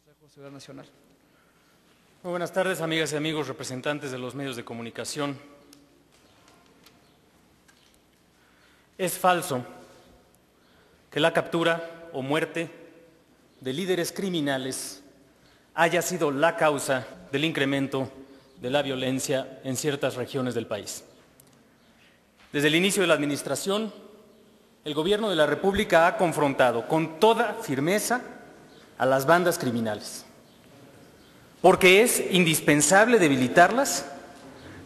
Consejo de Seguridad Nacional. Muy buenas tardes, amigas y amigos, representantes de los medios de comunicación. Es falso que la captura o muerte de líderes criminales haya sido la causa del incremento de la violencia en ciertas regiones del país. Desde el inicio de la administración, el Gobierno de la República ha confrontado con toda firmeza a las bandas criminales, porque es indispensable debilitarlas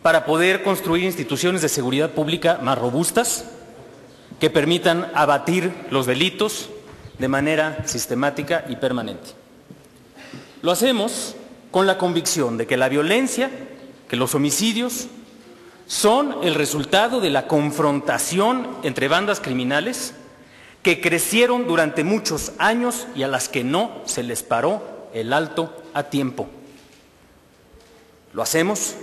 para poder construir instituciones de seguridad pública más robustas que permitan abatir los delitos de manera sistemática y permanente. Lo hacemos con la convicción de que la violencia, que los homicidios, son el resultado de la confrontación entre bandas criminales que crecieron durante muchos años y a las que no se les paró el alto a tiempo. Lo hacemos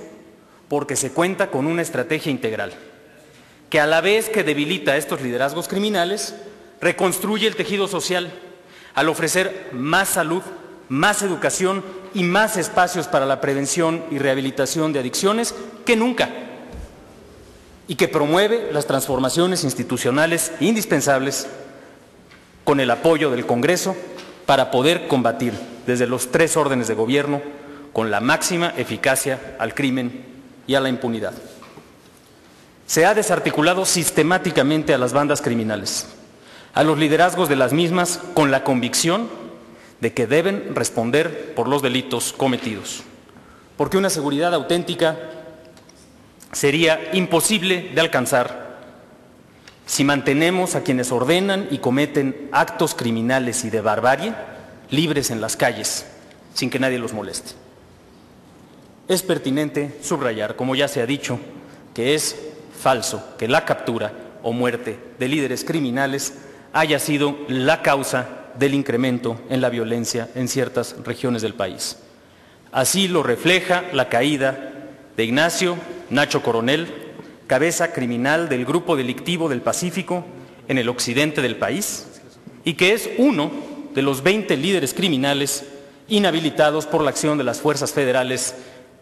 porque se cuenta con una estrategia integral, que a la vez que debilita estos liderazgos criminales, reconstruye el tejido social al ofrecer más salud, más educación y más espacios para la prevención y rehabilitación de adicciones que nunca, y que promueve las transformaciones institucionales indispensables con el apoyo del Congreso para poder combatir desde los 3 órdenes de gobierno con la máxima eficacia al crimen y a la impunidad. Se ha desarticulado sistemáticamente a las bandas criminales, a los liderazgos de las mismas con la convicción de que deben responder por los delitos cometidos, porque una seguridad auténtica sería imposible de alcanzar si mantenemos a quienes ordenan y cometen actos criminales y de barbarie libres en las calles, sin que nadie los moleste. Es pertinente subrayar, como ya se ha dicho, que es falso que la captura o muerte de líderes criminales haya sido la causa del incremento en la violencia en ciertas regiones del país. Así lo refleja la caída de Ignacio Nacho Coronel, cabeza criminal del Grupo Delictivo del Pacífico en el occidente del país, y que es uno de los 20 líderes criminales inhabilitados por la acción de las fuerzas federales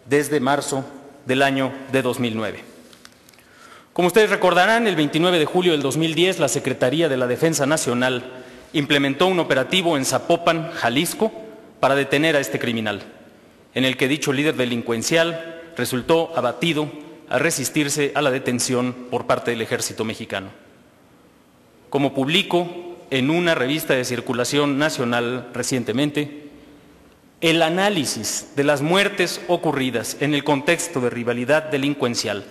desde marzo del año de 2009. Como ustedes recordarán, el 29 de julio del 2010, la Secretaría de la Defensa Nacional implementó un operativo en Zapopan, Jalisco, para detener a este criminal, en el que dicho líder delincuencial resultó abatido al resistirse a la detención por parte del Ejército mexicano. Como publico en una revista de circulación nacional recientemente, el análisis de las muertes ocurridas en el contexto de rivalidad delincuencial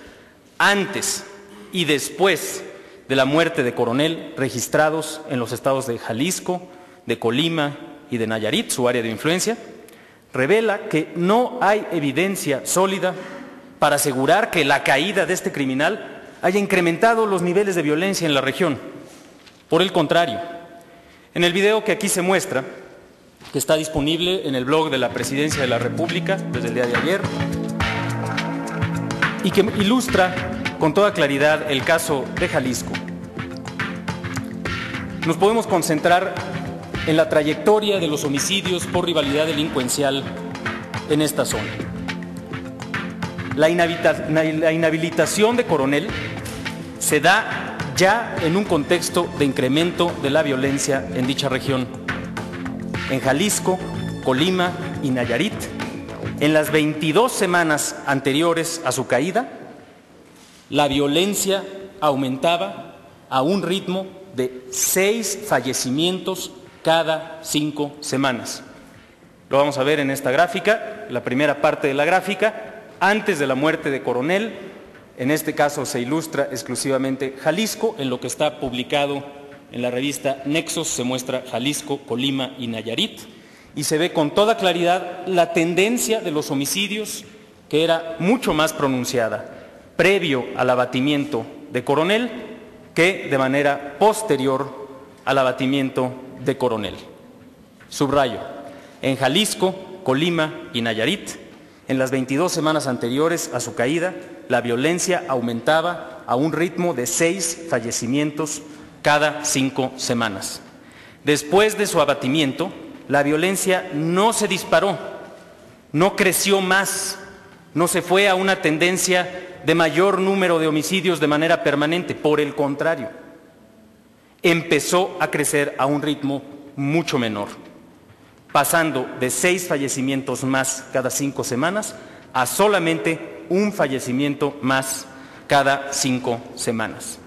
antes y después de la muerte de Coronel registrados en los estados de Jalisco, de Colima y de Nayarit, su área de influencia, revela que no hay evidencia sólida para asegurar que la caída de este criminal haya incrementado los niveles de violencia en la región. Por el contrario, en el video que aquí se muestra, que está disponible en el blog de la Presidencia de la República desde el día de ayer, y que ilustra con toda claridad el caso de Jalisco, nos podemos concentrar en la trayectoria de los homicidios por rivalidad delincuencial en esta zona. La inhabilitación de Coronel se da ya en un contexto de incremento de la violencia en dicha región. En Jalisco, Colima y Nayarit, en las 22 semanas anteriores a su caída, la violencia aumentaba a un ritmo de 6 fallecimientos cada 5 semanas. Lo vamos a ver en esta gráfica, la primera parte de la gráfica. Antes de la muerte de Coronel, en este caso se ilustra exclusivamente Jalisco, en lo que está publicado en la revista Nexos se muestra Jalisco, Colima y Nayarit, y se ve con toda claridad la tendencia de los homicidios, que era mucho más pronunciada previo al abatimiento de Coronel que de manera posterior al abatimiento de Coronel. Subrayo, en Jalisco, Colima y Nayarit, en las 22 semanas anteriores a su caída, la violencia aumentaba a un ritmo de 6 fallecimientos cada 5 semanas. Después de su abatimiento, la violencia no se disparó, no creció más, no se fue a una tendencia de mayor número de homicidios de manera permanente. Por el contrario, empezó a crecer a un ritmo mucho menor, pasando de 6 fallecimientos más cada 5 semanas a solamente un fallecimiento más cada 5 semanas.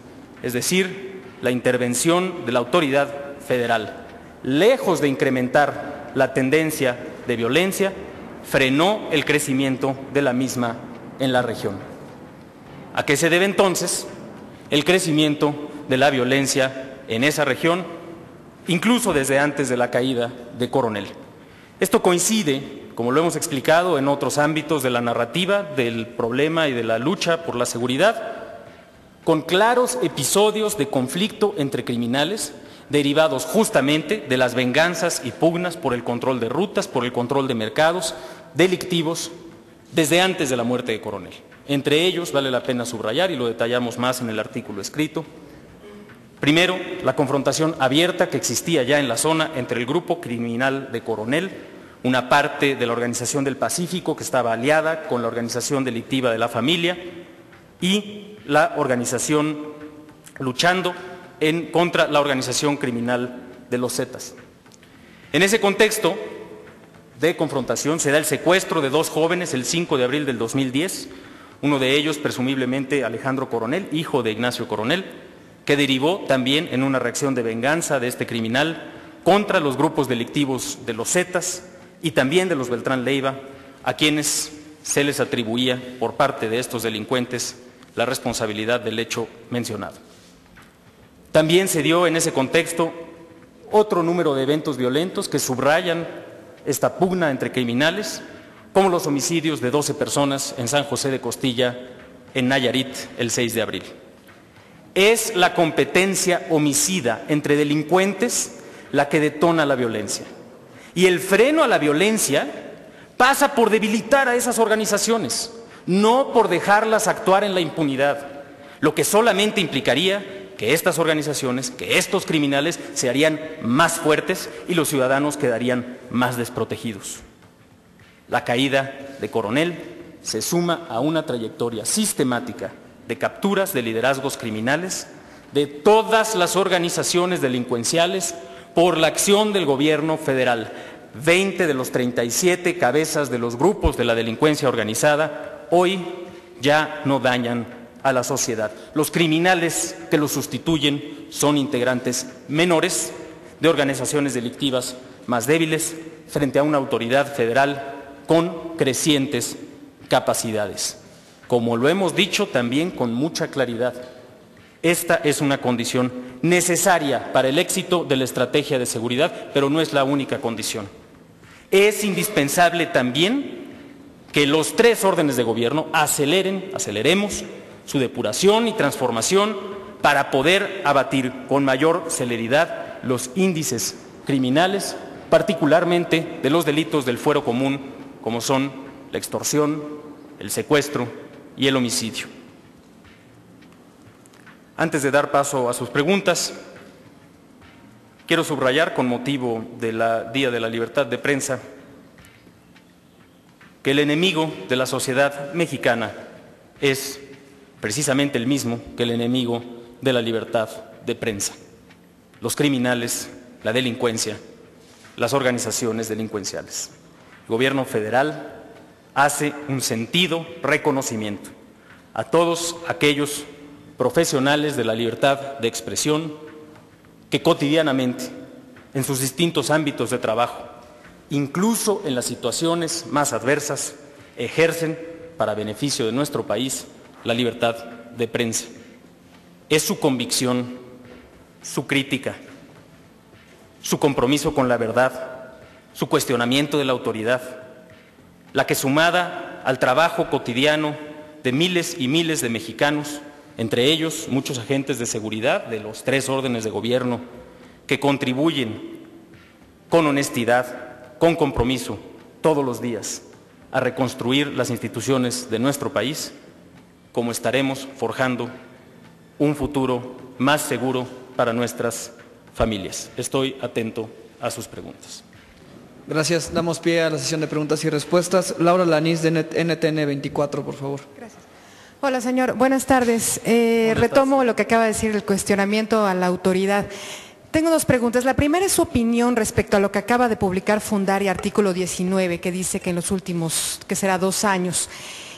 Es decir, la intervención de la autoridad federal, lejos de incrementar la tendencia de violencia, frenó el crecimiento de la misma en la región. ¿A qué se debe entonces el crecimiento de la violencia en esa región, incluso desde antes de la caída de Coronel? Esto coincide, como lo hemos explicado en otros ámbitos de la narrativa del problema y de la lucha por la seguridad, con claros episodios de conflicto entre criminales derivados justamente de las venganzas y pugnas por el control de rutas, por el control de mercados delictivos desde antes de la muerte de Coronel. Entre ellos, vale la pena subrayar, y lo detallamos más en el artículo escrito, primero, la confrontación abierta que existía ya en la zona entre el grupo criminal de Coronel, una parte de la Organización del Pacífico que estaba aliada con la organización delictiva de la Familia, y la organización luchando contra la organización criminal de los Zetas. En ese contexto de confrontación se da el secuestro de 2 jóvenes el 5 de abril del 2010, uno de ellos presumiblemente Alejandro Coronel, hijo de Ignacio Coronel, que derivó también en una reacción de venganza de este criminal contra los grupos delictivos de los Zetas y también de los Beltrán Leiva, a quienes se les atribuía por parte de estos delincuentes la responsabilidad del hecho mencionado. También se dio en ese contexto otro número de eventos violentos que subrayan esta pugna entre criminales, como los homicidios de 12 personas en San José de Costilla, en Nayarit, el 6 de abril. Es la competencia homicida entre delincuentes la que detona la violencia. Y el freno a la violencia pasa por debilitar a esas organizaciones, no por dejarlas actuar en la impunidad, lo que solamente implicaría que estas organizaciones, que estos criminales se harían más fuertes y los ciudadanos quedarían más desprotegidos. La caída de Coronel se suma a una trayectoria sistemática de capturas de liderazgos criminales de todas las organizaciones delincuenciales por la acción del gobierno federal. 20 de los 37 cabezas de los grupos de la delincuencia organizada hoy ya no dañan a la sociedad. Los criminales que los sustituyen son integrantes menores de organizaciones delictivas más débiles frente a una autoridad federal con crecientes capacidades. Como lo hemos dicho también con mucha claridad, esta es una condición necesaria para el éxito de la estrategia de seguridad, pero no es la única condición. Es indispensable también que los 3 órdenes de gobierno aceleremos su depuración y transformación para poder abatir con mayor celeridad los índices criminales, particularmente de los delitos del fuero común, como son la extorsión, el secuestro y el homicidio. Antes de dar paso a sus preguntas, quiero subrayar, con motivo del Día de la Libertad de Prensa, que el enemigo de la sociedad mexicana es precisamente el mismo que el enemigo de la libertad de prensa: los criminales, la delincuencia, las organizaciones delincuenciales. El gobierno federal hace un sentido reconocimiento a todos aquellos profesionales de la libertad de expresión que cotidianamente, en sus distintos ámbitos de trabajo, incluso en las situaciones más adversas, ejercen para beneficio de nuestro país la libertad de prensa. Es su convicción, su crítica, su compromiso con la verdad, su cuestionamiento de la autoridad, la que, sumada al trabajo cotidiano de miles y miles de mexicanos, entre ellos muchos agentes de seguridad de los 3 órdenes de gobierno, que contribuyen con honestidad, con compromiso, todos los días, a reconstruir las instituciones de nuestro país, como estaremos forjando un futuro más seguro para nuestras familias. Estoy atento a sus preguntas. Gracias. Damos pie a la sesión de preguntas y respuestas. Laura Lanís, de NTN 24, por favor. Gracias. Hola, señor. Buenas tardes. Retomo lo que acaba de decir, el cuestionamiento a la autoridad. Tengo dos preguntas. La primera es su opinión respecto a lo que acaba de publicar Fundaria, artículo 19, que dice que en los últimos, que será 2 años,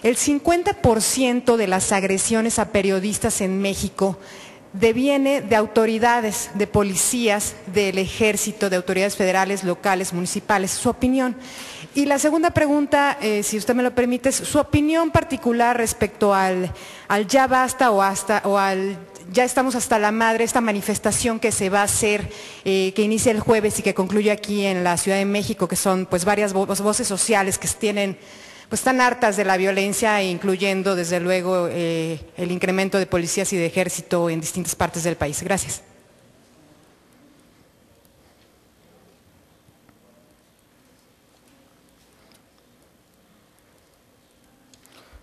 el 50% de las agresiones a periodistas en México deviene de autoridades, de policías, del ejército, de autoridades federales, locales, municipales. Su opinión. Y la segunda pregunta, si usted me lo permite, es su opinión particular respecto al ya basta o al ya estamos hasta la madre, esta manifestación que se va a hacer, que inicia el jueves y que concluye aquí en la Ciudad de México, que son pues varias voces sociales que tienen, pues están hartas de la violencia, incluyendo desde luego el incremento de policías y de ejército en distintas partes del país. Gracias.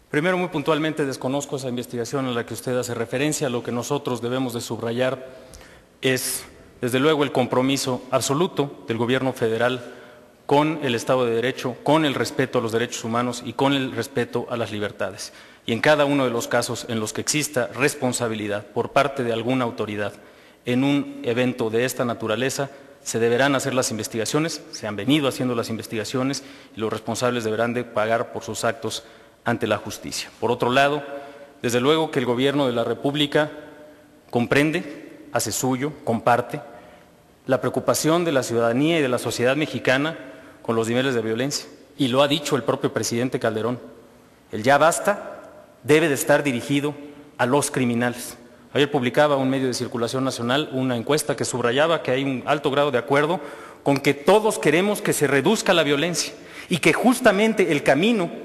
Primero, muy puntualmente, desconozco esa investigación a la que usted hace referencia. Lo que nosotros debemos de subrayar es, desde luego, el compromiso absoluto del Gobierno federal con el Estado de Derecho, con el respeto a los derechos humanos y con el respeto a las libertades. Y en cada uno de los casos en los que exista responsabilidad por parte de alguna autoridad en un evento de esta naturaleza, se deberán hacer las investigaciones, se han venido haciendo las investigaciones y los responsables deberán de pagar por sus actos ante la justicia. Por otro lado, desde luego que el Gobierno de la República comprende, hace suyo, comparte la preocupación de la ciudadanía y de la sociedad mexicana con los niveles de violencia. Y lo ha dicho el propio presidente Calderón. El ya basta debe de estar dirigido a los criminales. Ayer publicaba un medio de circulación nacional una encuesta que subrayaba que hay un alto grado de acuerdo con que todos queremos que se reduzca la violencia y que justamente el camino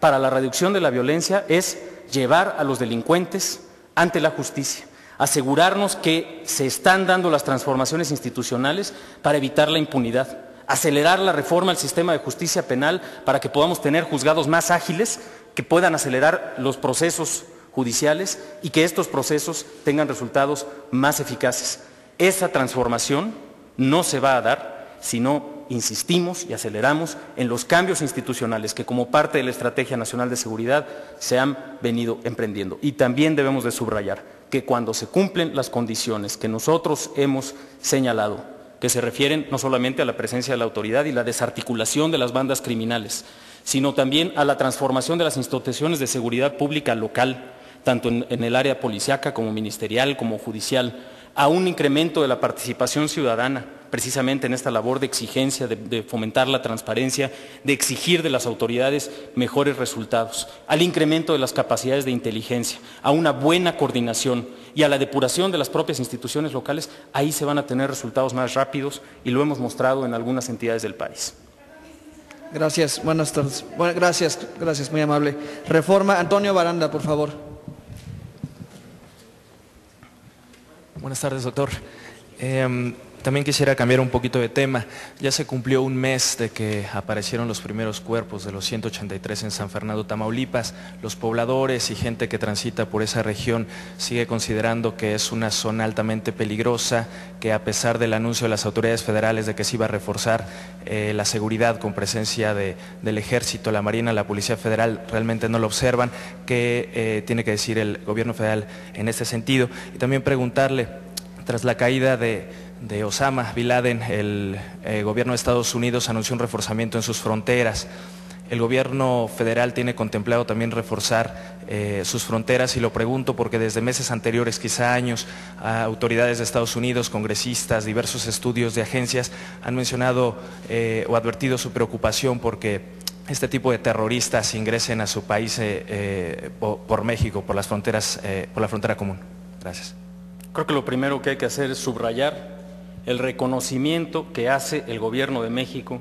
para la reducción de la violencia es llevar a los delincuentes ante la justicia, asegurarnos que se están dando las transformaciones institucionales para evitar la impunidad, acelerar la reforma al sistema de justicia penal para que podamos tener juzgados más ágiles que puedan acelerar los procesos judiciales y que estos procesos tengan resultados más eficaces. Esa transformación no se va a dar si no insistimos y aceleramos en los cambios institucionales que como parte de la Estrategia Nacional de Seguridad se han venido emprendiendo. Y también debemos de subrayar que cuando se cumplen las condiciones que nosotros hemos señalado, que se refieren no solamente a la presencia de la autoridad y la desarticulación de las bandas criminales, sino también a la transformación de las instituciones de seguridad pública local, tanto en el área policíaca como ministerial, como judicial, a un incremento de la participación ciudadana, precisamente en esta labor de exigencia, de fomentar la transparencia, de exigir de las autoridades mejores resultados, al incremento de las capacidades de inteligencia, a una buena coordinación y a la depuración de las propias instituciones locales, ahí se van a tener resultados más rápidos y lo hemos mostrado en algunas entidades del país. Gracias, buenas tardes. Gracias, muy amable. Reforma, Antonio Baranda, por favor. Buenas tardes, doctor. También quisiera cambiar un poquito de tema. Ya se cumplió un mes de que aparecieron los primeros cuerpos de los 183 en San Fernando, Tamaulipas. Los pobladores y gente que transita por esa región sigue considerando que es una zona altamente peligrosa, que a pesar del anuncio de las autoridades federales de que se iba a reforzar la seguridad con presencia del Ejército, la Marina, la Policía Federal, realmente no lo observan. ¿Qué tiene que decir el gobierno federal en este sentido? Y también preguntarle, tras la caída de Osama Bin Laden, el gobierno de Estados Unidos anunció un reforzamiento en sus fronteras. El gobierno federal tiene contemplado también reforzar sus fronteras, y lo pregunto porque desde meses anteriores, quizá años, autoridades de Estados Unidos, congresistas, diversos estudios de agencias han mencionado o advertido su preocupación porque este tipo de terroristas ingresen a su país por México, por las fronteras, por la frontera común. Gracias. Creo que lo primero que hay que hacer es subrayar el reconocimiento que hace el Gobierno de México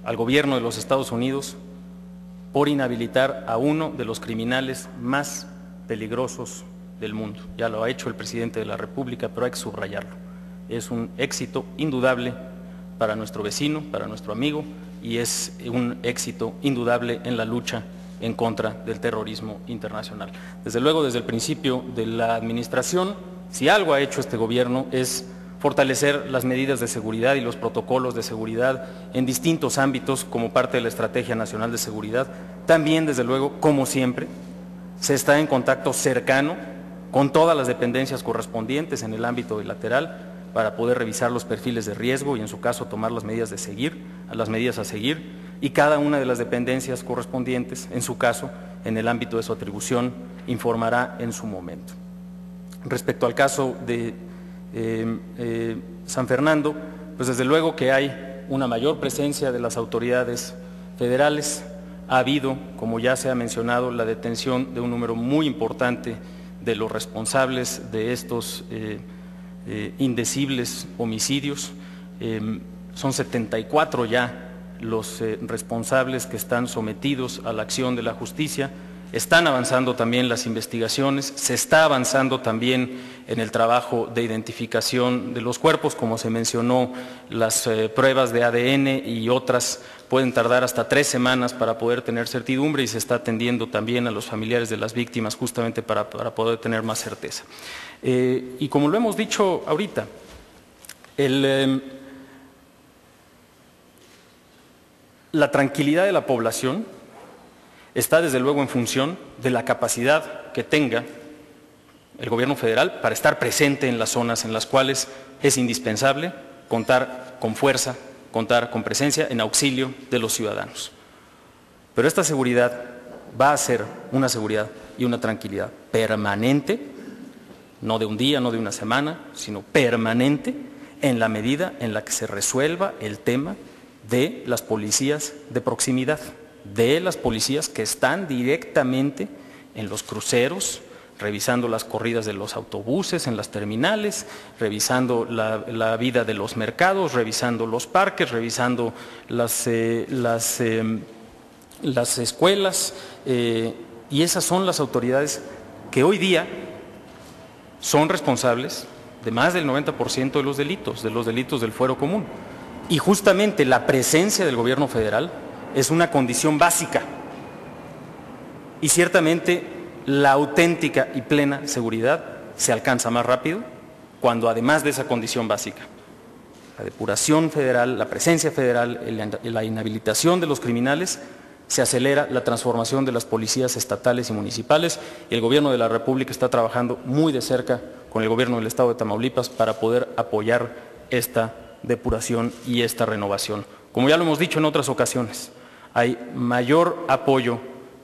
al Gobierno de los Estados Unidos por inhabilitar a uno de los criminales más peligrosos del mundo. Ya lo ha hecho el presidente de la República, pero hay que subrayarlo. Es un éxito indudable para nuestro vecino, para nuestro amigo, y es un éxito indudable en la lucha en contra del terrorismo internacional. Desde luego, desde el principio de la administración, si algo ha hecho este gobierno es fortalecer las medidas de seguridad y los protocolos de seguridad en distintos ámbitos como parte de la Estrategia Nacional de Seguridad. También, desde luego, como siempre, se está en contacto cercano con todas las dependencias correspondientes en el ámbito bilateral para poder revisar los perfiles de riesgo y, en su caso, tomar las medidas a seguir, y cada una de las dependencias correspondientes, en su caso, en el ámbito de su atribución, informará en su momento. Respecto al caso de San Fernando, pues desde luego que hay una mayor presencia de las autoridades federales. Ha habido, como ya se ha mencionado, la detención de un número muy importante de los responsables de estos indecibles homicidios. Son 74 ya los responsables que están sometidos a la acción de la justicia. Están avanzando también las investigaciones, se está avanzando también en el trabajo de identificación de los cuerpos, como se mencionó, las pruebas de ADN y otras pueden tardar hasta 3 semanas para poder tener certidumbre, y se está atendiendo también a los familiares de las víctimas justamente para poder tener más certeza. Y como lo hemos dicho ahorita, la tranquilidad de la población está desde luego en función de la capacidad que tenga el gobierno federal para estar presente en las zonas en las cuales es indispensable contar con fuerza, contar con presencia en auxilio de los ciudadanos. Pero esta seguridad va a ser una seguridad y una tranquilidad permanente, no de un día, no de una semana, sino permanente, en la medida en la que se resuelva el tema de las policías de proximidad, de las policías que están directamente en los cruceros, revisando las corridas de los autobuses en las terminales, revisando la vida de los mercados, revisando los parques, revisando las escuelas, y esas son las autoridades que hoy día son responsables de más del 90% de los delitos del fuero común. Y justamente la presencia del gobierno federal es una condición básica, y ciertamente la auténtica y plena seguridad se alcanza más rápido cuando, además de esa condición básica, la depuración federal, la presencia federal, la inhabilitación de los criminales, se acelera la transformación de las policías estatales y municipales, y el gobierno de la República está trabajando muy de cerca con el gobierno del estado de Tamaulipas para poder apoyar esta depuración y esta renovación. Como ya lo hemos dicho en otras ocasiones, hay mayor apoyo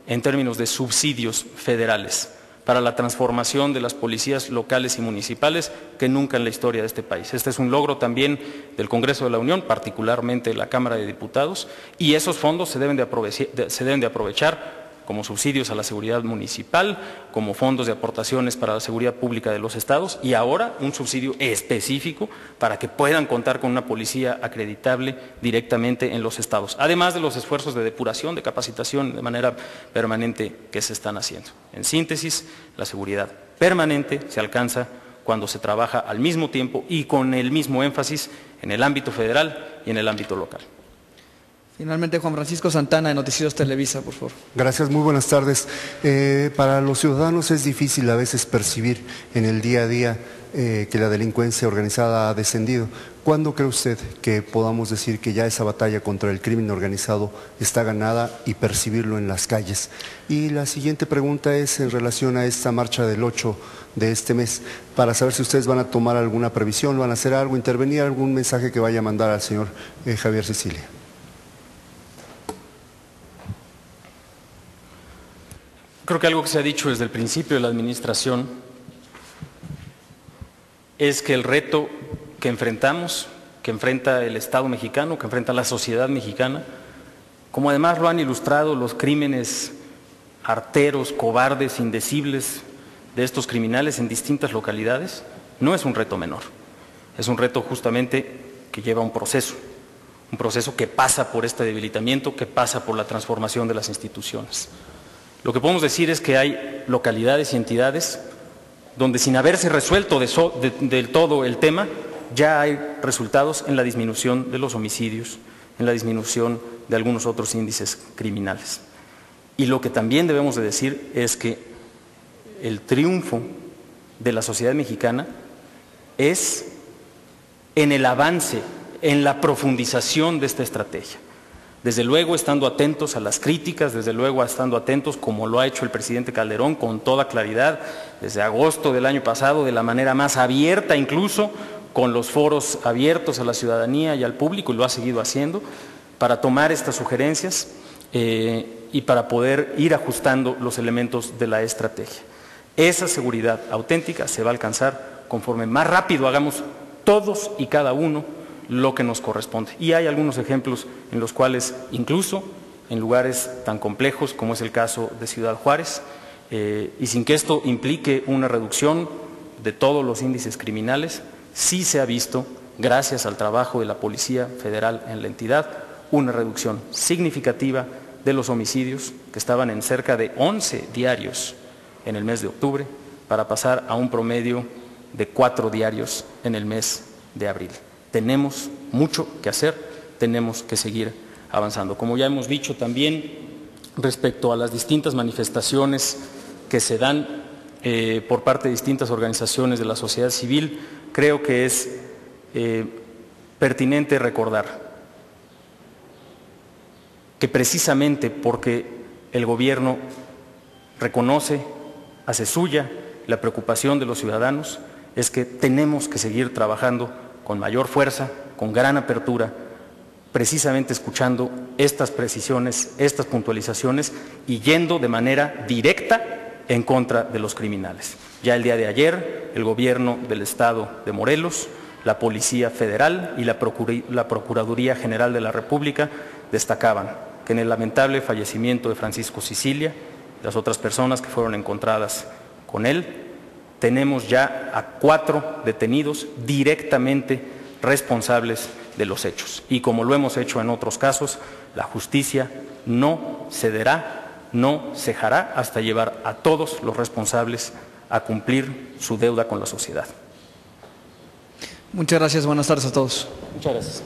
en términos de subsidios federales para la transformación de las policías locales y municipales que nunca en la historia de este país. Este es un logro también del Congreso de la Unión, particularmente de la Cámara de Diputados, y esos fondos se deben de aprovechar como subsidios a la seguridad municipal, como fondos de aportaciones para la seguridad pública de los estados, y ahora un subsidio específico para que puedan contar con una policía acreditable directamente en los estados, además de los esfuerzos de depuración, de capacitación de manera permanente que se están haciendo. En síntesis, la seguridad permanente se alcanza cuando se trabaja al mismo tiempo y con el mismo énfasis en el ámbito federal y en el ámbito local. Finalmente, Juan Francisco Santana, de Noticieros Televisa, por favor. Gracias, muy buenas tardes. Para los ciudadanos es difícil a veces percibir en el día a día que la delincuencia organizada ha descendido. ¿Cuándo cree usted que podamos decir que ya esa batalla contra el crimen organizado está ganada y percibirlo en las calles? Y la siguiente pregunta es en relación a esta marcha del 8 de este mes, para saber si ustedes van a tomar alguna previsión, van a hacer algo, intervenir, algún mensaje que vaya a mandar al señor Javier Sicilia. Creo que algo que se ha dicho desde el principio de la administración es que el reto que enfrentamos, que enfrenta el Estado mexicano, que enfrenta la sociedad mexicana, como además lo han ilustrado los crímenes arteros, cobardes, indecibles de estos criminales en distintas localidades, no es un reto menor. Es un reto justamente que lleva un proceso que pasa por este debilitamiento, que pasa por la transformación de las instituciones. Lo que podemos decir es que hay localidades y entidades donde, sin haberse resuelto del todo el tema, ya hay resultados en la disminución de los homicidios, en la disminución de algunos otros índices criminales. Y lo que también debemos de decir es que el triunfo de la sociedad mexicana es en el avance, en la profundización de esta estrategia. Desde luego estando atentos a las críticas, desde luego estando atentos, como lo ha hecho el presidente Calderón, con toda claridad, desde agosto del año pasado, de la manera más abierta incluso, con los foros abiertos a la ciudadanía y al público, y lo ha seguido haciendo, para tomar estas sugerencias y para poder ir ajustando los elementos de la estrategia. Esa seguridad auténtica se va a alcanzar conforme más rápido hagamos todos y cada uno lo que nos corresponde. Y hay algunos ejemplos en los cuales, incluso en lugares tan complejos como es el caso de Ciudad Juárez, y sin que esto implique una reducción de todos los índices criminales, sí se ha visto, gracias al trabajo de la Policía Federal en la entidad, una reducción significativa de los homicidios, que estaban en cerca de 11 diarios en el mes de octubre, para pasar a un promedio de 4 diarios en el mes de abril. Tenemos mucho que hacer, tenemos que seguir avanzando. Como ya hemos dicho también, respecto a las distintas manifestaciones que se dan por parte de distintas organizaciones de la sociedad civil, creo que es pertinente recordar que precisamente porque el gobierno reconoce, hace suya la preocupación de los ciudadanos, es que tenemos que seguir trabajando con mayor fuerza, con gran apertura, precisamente escuchando estas precisiones, estas puntualizaciones y yendo de manera directa en contra de los criminales. Ya el día de ayer, el gobierno del Estado de Morelos, la Policía Federal y la Procuraduría General de la República destacaban que en el lamentable fallecimiento de Francisco Sicilia, las otras personas que fueron encontradas con él, tenemos ya a 4 detenidos directamente responsables de los hechos. Y como lo hemos hecho en otros casos, la justicia no cederá, no cejará hasta llevar a todos los responsables a cumplir su deuda con la sociedad. Muchas gracias, buenas tardes a todos. Muchas gracias.